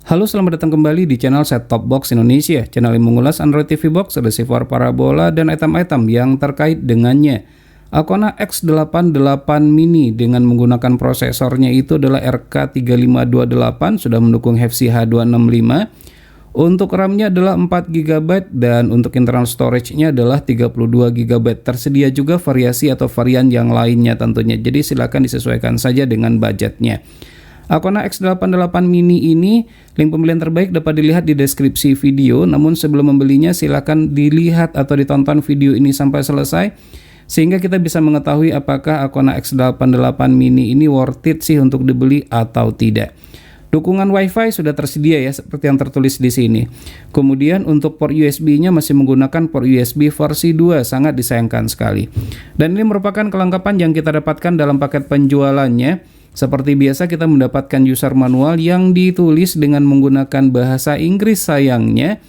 Halo, selamat datang kembali di channel Set Top Box Indonesia, channel yang mengulas Android TV Box, receiver parabola, dan item-item yang terkait dengannya. Akona X88 Mini dengan menggunakan prosesornya itu adalah RK3528, sudah mendukung HEVC H265. Untuk RAM-nya adalah 4GB dan untuk internal storage-nya adalah 32GB. Tersedia juga variasi atau varian yang lainnya tentunya, jadi silakan disesuaikan saja dengan budgetnya. Akona X88 Mini ini, link pembelian terbaik dapat dilihat di deskripsi video. Namun sebelum membelinya silakan dilihat atau ditonton video ini sampai selesai, sehingga kita bisa mengetahui apakah Akona X88 Mini ini worth it sih untuk dibeli atau tidak. Dukungan WiFi sudah tersedia ya, seperti yang tertulis di sini. Kemudian untuk port USB-nya masih menggunakan port USB versi 2, sangat disayangkan sekali. Dan ini merupakan kelengkapan yang kita dapatkan dalam paket penjualannya. Seperti biasa kita mendapatkan user manual yang ditulis dengan menggunakan bahasa Inggris sayangnya.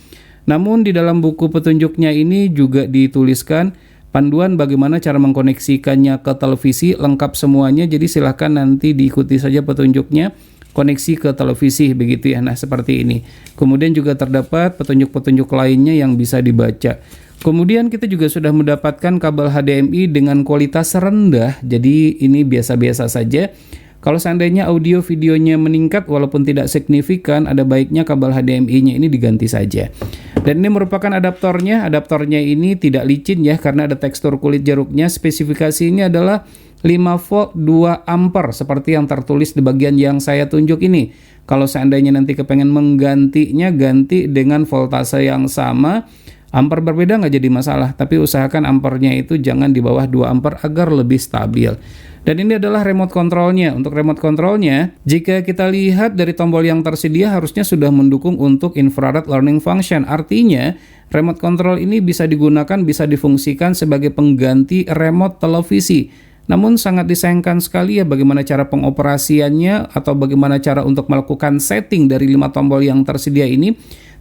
Namun di dalam buku petunjuknya ini juga dituliskan panduan bagaimana cara mengkoneksikannya ke televisi, lengkap semuanya. Jadi silahkan nanti diikuti saja petunjuknya, koneksi ke televisi begitu ya. Nah seperti ini. Kemudian juga terdapat petunjuk-petunjuk lainnya yang bisa dibaca. Kemudian kita juga sudah mendapatkan kabel HDMI dengan kualitas rendah. Jadi ini biasa-biasa saja. Kalau seandainya audio videonya meningkat walaupun tidak signifikan, ada baiknya kabel HDMI-nya ini diganti saja. Dan ini merupakan adaptornya. Adaptornya ini tidak licin ya, karena ada tekstur kulit jeruknya. Spesifikasinya adalah 5 volt 2 ampere seperti yang tertulis di bagian yang saya tunjuk ini. Kalau seandainya nanti kepengen menggantinya, ganti dengan voltase yang sama. Ampere berbeda nggak jadi masalah, tapi usahakan ampernya itu jangan di bawah 2 ampere agar lebih stabil. Dan ini adalah remote controlnya. Untuk remote controlnya, jika kita lihat dari tombol yang tersedia harusnya sudah mendukung untuk infrared learning function. Artinya, remote control ini bisa digunakan, bisa difungsikan sebagai pengganti remote televisi. Namun sangat disayangkan sekali ya bagaimana cara pengoperasiannya atau bagaimana cara untuk melakukan setting dari 5 tombol yang tersedia ini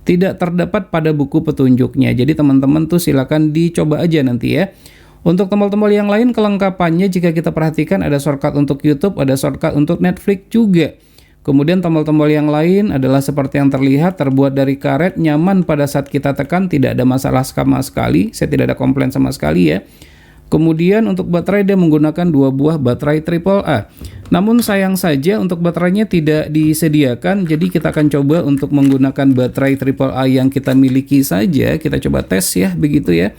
tidak terdapat pada buku petunjuknya. Jadi teman-teman tuh silakan dicoba aja nanti ya. Untuk tombol-tombol yang lain kelengkapannya jika kita perhatikan ada shortcut untuk YouTube, ada shortcut untuk Netflix juga. Kemudian tombol-tombol yang lain adalah seperti yang terlihat, terbuat dari karet, nyaman pada saat kita tekan, tidak ada masalah sama sekali. Saya tidak ada komplain sama sekali ya. Kemudian untuk baterai dia menggunakan 2 buah baterai AAA. Namun sayang saja untuk baterainya tidak disediakan, jadi kita akan coba untuk menggunakan baterai AAA yang kita miliki saja. Kita coba tes ya, begitu ya.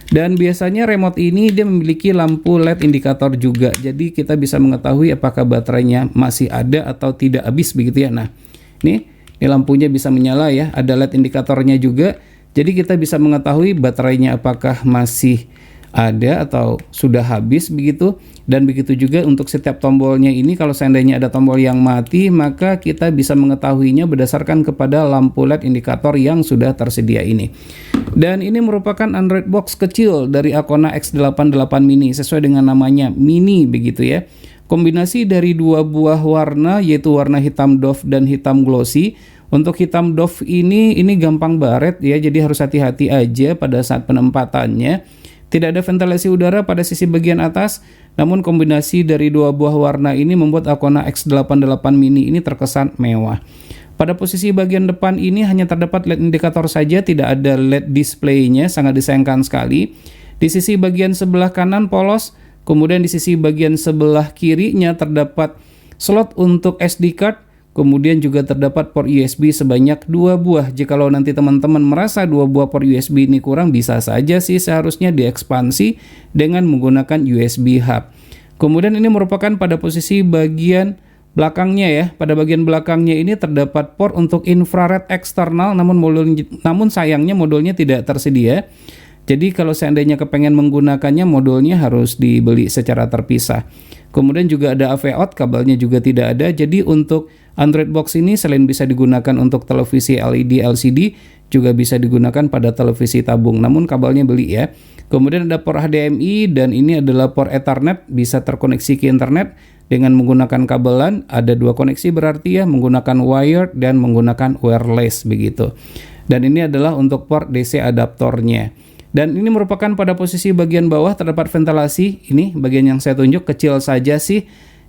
Dan biasanya remote ini dia memiliki lampu LED indikator juga. Jadi kita bisa mengetahui apakah baterainya masih ada atau tidak habis begitu ya. Nah, ini lampunya bisa menyala ya, ada LED indikatornya juga. Jadi kita bisa mengetahui baterainya apakah masih ada atau sudah habis begitu. Dan begitu juga untuk setiap tombolnya ini, kalau seandainya ada tombol yang mati, maka kita bisa mengetahuinya berdasarkan kepada lampu LED indikator yang sudah tersedia ini. Dan ini merupakan Android box kecil dari Akona X88 Mini, sesuai dengan namanya Mini begitu ya. Kombinasi dari 2 buah warna, yaitu warna hitam doff dan hitam glossy. Untuk hitam doff ini gampang baret ya, jadi harus hati-hati aja pada saat penempatannya. Tidak ada ventilasi udara pada sisi bagian atas, namun kombinasi dari 2 buah warna ini membuat Akona X88 Mini ini terkesan mewah. Pada posisi bagian depan ini hanya terdapat LED indikator saja, tidak ada LED display-nya, sangat disayangkan sekali. Di sisi bagian sebelah kanan polos, kemudian di sisi bagian sebelah kirinya terdapat slot untuk SD card, kemudian juga terdapat port USB sebanyak 2 buah. Jikalau nanti teman-teman merasa 2 buah port USB ini kurang, bisa saja sih seharusnya diekspansi dengan menggunakan USB hub. Kemudian ini merupakan pada posisi bagian belakangnya ya. Pada bagian belakangnya ini terdapat port untuk infrared eksternal, namun sayangnya modulnya tidak tersedia. Jadi kalau seandainya kepengen menggunakannya, modulnya harus dibeli secara terpisah. Kemudian juga ada AV out, kabelnya juga tidak ada. Jadi untuk Android box ini selain bisa digunakan untuk televisi LED LCD, juga bisa digunakan pada televisi tabung. Namun kabelnya beli ya. Kemudian ada port HDMI dan ini adalah port Ethernet, bisa terkoneksi ke internet dengan menggunakan kabelan. Ada 2 koneksi berarti ya, menggunakan wired dan menggunakan wireless begitu. Dan ini adalah untuk port DC adaptornya. Dan ini merupakan pada posisi bagian bawah terdapat ventilasi. Ini bagian yang saya tunjuk kecil saja sih.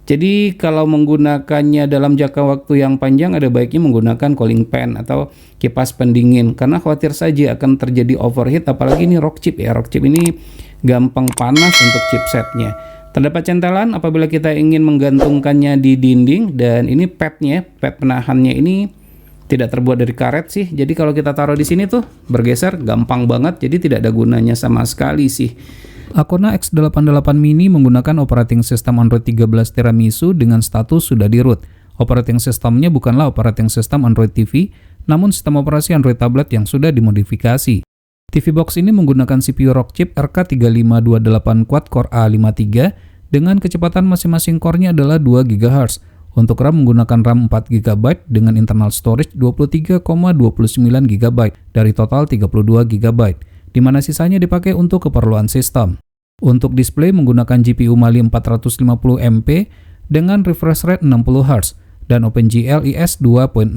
Jadi kalau menggunakannya dalam jangka waktu yang panjang ada baiknya menggunakan cooling fan atau kipas pendingin karena khawatir saja akan terjadi overheat, apalagi ini ROG chip ya. ROG chip ini gampang panas untuk chipsetnya. Terdapat centelan apabila kita ingin menggantungkannya di dinding, dan ini padnya, pad penahannya ini tidak terbuat dari karet sih. Jadi kalau kita taruh di sini tuh bergeser gampang banget, jadi tidak ada gunanya sama sekali sih. Akona X88 mini menggunakan operating system Android 13 Tiramisu dengan status sudah di-root. Operating systemnya bukanlah operating system Android TV, namun sistem operasi Android tablet yang sudah dimodifikasi. TV box ini menggunakan CPU ROG chip RK3528 quad-core A53 dengan kecepatan masing-masing core-nya adalah 2 GHz. Untuk RAM menggunakan RAM 4 GB dengan internal storage 23,29 GB dari total 32 GB. Di mana sisanya dipakai untuk keperluan sistem. Untuk display menggunakan GPU Mali 450MP dengan refresh rate 60Hz dan OpenGL IS 2.0.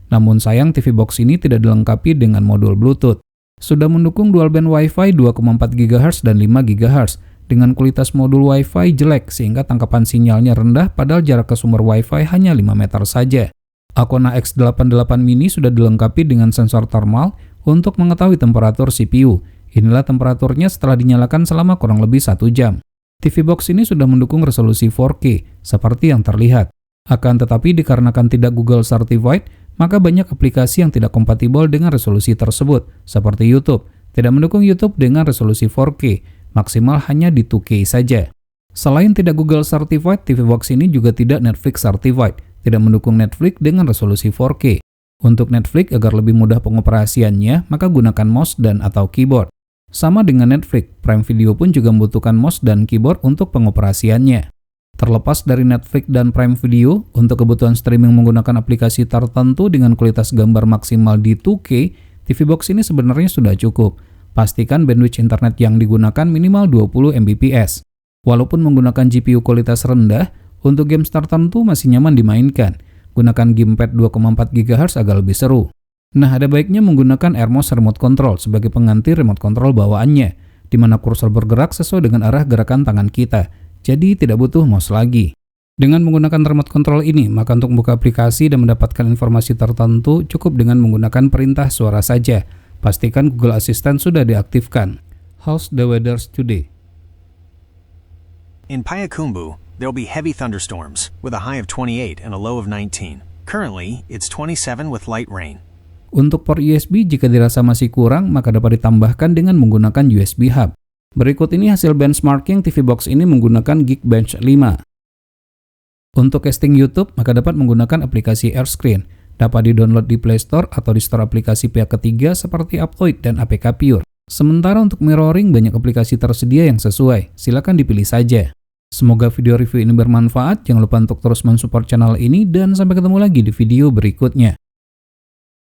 Namun sayang TV box ini tidak dilengkapi dengan modul Bluetooth. Sudah mendukung dual band Wi-Fi 2,4 GHz dan 5 GHz dengan kualitas modul Wi-Fi jelek sehingga tangkapan sinyalnya rendah padahal jarak ke sumber Wi-Fi hanya 5 meter saja. Akona X88 mini sudah dilengkapi dengan sensor thermal untuk mengetahui temperatur CPU. Inilah temperaturnya setelah dinyalakan selama kurang lebih 1 jam. TV box ini sudah mendukung resolusi 4K, seperti yang terlihat. Akan tetapi dikarenakan tidak Google Certified, maka banyak aplikasi yang tidak kompatibel dengan resolusi tersebut, seperti YouTube. Tidak mendukung YouTube dengan resolusi 4K, maksimal hanya di 2K saja. Selain tidak Google Certified, TV box ini juga tidak Netflix Certified, tidak mendukung Netflix dengan resolusi 4K. Untuk Netflix agar lebih mudah pengoperasiannya, maka gunakan mouse dan atau keyboard. Sama dengan Netflix, Prime Video pun juga membutuhkan mouse dan keyboard untuk pengoperasiannya. Terlepas dari Netflix dan Prime Video, untuk kebutuhan streaming menggunakan aplikasi tertentu dengan kualitas gambar maksimal di 2K, TV box ini sebenarnya sudah cukup. Pastikan bandwidth internet yang digunakan minimal 20 Mbps. Walaupun menggunakan GPU kualitas rendah, untuk games tertentu masih nyaman dimainkan. Gunakan gamepad 2,4 GHz agak lebih seru. Nah, ada baiknya menggunakan AirMouse remote control sebagai pengganti remote control bawaannya, di mana kursor bergerak sesuai dengan arah gerakan tangan kita, jadi tidak butuh mouse lagi. Dengan menggunakan remote control ini, maka untuk membuka aplikasi dan mendapatkan informasi tertentu cukup dengan menggunakan perintah suara saja. Pastikan Google Assistant sudah diaktifkan. How's the weather today? In Payakumbuh, there will be heavy thunderstorms, with a high of 28 and a low of 19. Currently, it's 27 with light rain. Untuk port USB, jika dirasa masih kurang, maka dapat ditambahkan dengan menggunakan USB hub. Berikut ini hasil benchmarking TV box ini menggunakan Geekbench 5. Untuk casting YouTube, maka dapat menggunakan aplikasi AirScreen. Dapat di-download di Play Store atau di store aplikasi pihak ketiga seperti Aptoid dan APK Pure. Sementara untuk mirroring, banyak aplikasi tersedia yang sesuai. Silakan dipilih saja. Semoga video review ini bermanfaat. Jangan lupa untuk terus mensupport channel ini dan sampai ketemu lagi di video berikutnya.